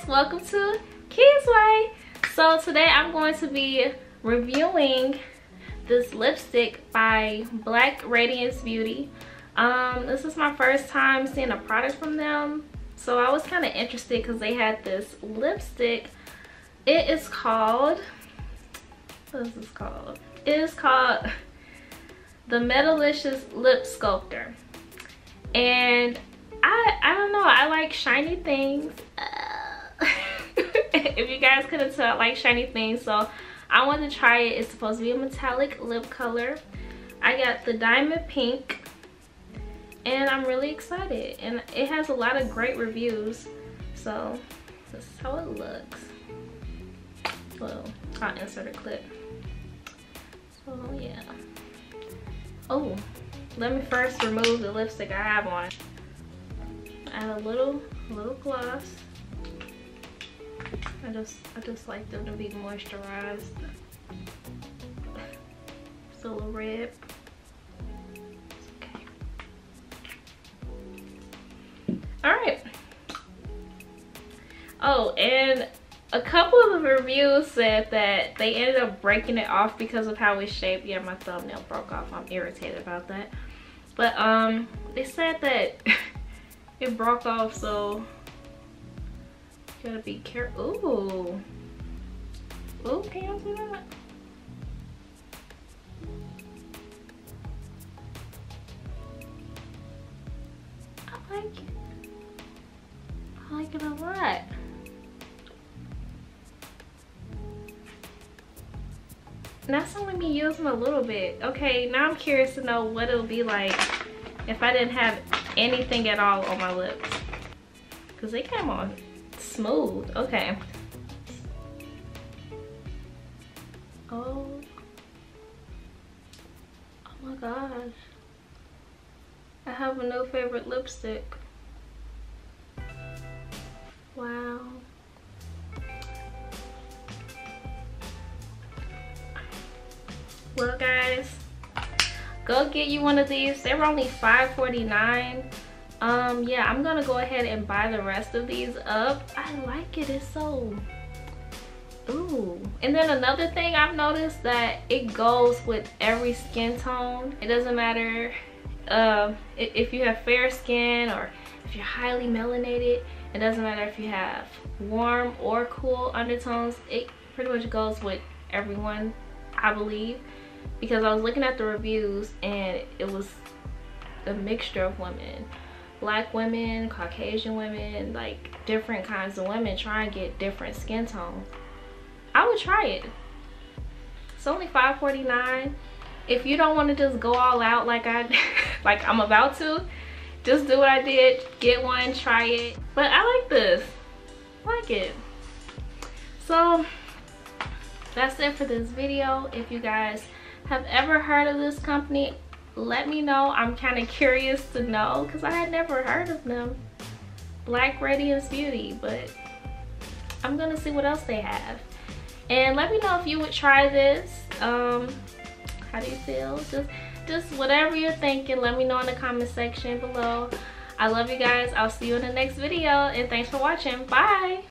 guys, welcome to Kee'S Way. So today I'm going to be reviewing this lipstick by Black Radiance Beauty. This is my first time seeing a product from them, so I was kind of interested because they had this lipstick. It is called, what is this called? It is called the Metalicious Lip Sculptor, and I don't know, I like shiny things. If you guys couldn't tell, I like shiny things, so I wanted to try it. It's supposed to be a metallic lip color. I got the diamond pink, and I'm really excited, and it has a lot of great reviews. So this is how it looks. Well, I'll insert a clip. So yeah. Oh, let me first remove the lipstick I have on. Add a little gloss. I just like them to be moisturized. Still a red. It's okay. Alright. Oh, and a couple of the reviews said that they ended up breaking it off because of how it's shaped. Yeah, my thumbnail broke off. I'm irritated about that. But they said that it broke off, so you gotta be careful. Ooh. Ooh, can y'all see that? I like it. I like it a lot. And that's only me using a little bit. Okay, now I'm curious to know what it'll be like if I didn't have anything at all on my lips. Cause they came on smooth. Okay. Oh my gosh. I have a new favorite lipstick. Wow. Well guys, go get you one of these. They were only $5.49. Yeah, I'm gonna go ahead and buy the rest of these up. I like it. It's so, ooh. And then another thing I've noticed, that it goes with every skin tone. It doesn't matter if you have fair skin or if you're highly melanated. It doesn't matter if you have warm or cool undertones. It pretty much goes with everyone, I believe, because I was looking at the reviews and it was a mixture of women. Black women, Caucasian women, like different kinds of women try and get different skin tones. I would try it. It's only $5.49. If you don't want to just go all out like I'm about to, just do what I did. Get one, try it. But I like this. I like it. So that's it for this video. If you guys have ever heard of this company, let me know. I'm kind of curious to know because I had never heard of them. Black Radiance Beauty, but I'm gonna see what else they have. And let me know if you would try this. How do you feel? Just whatever you're thinking, let me know in the comment section below. I love you guys. I'll see you in the next video, and thanks for watching. Bye.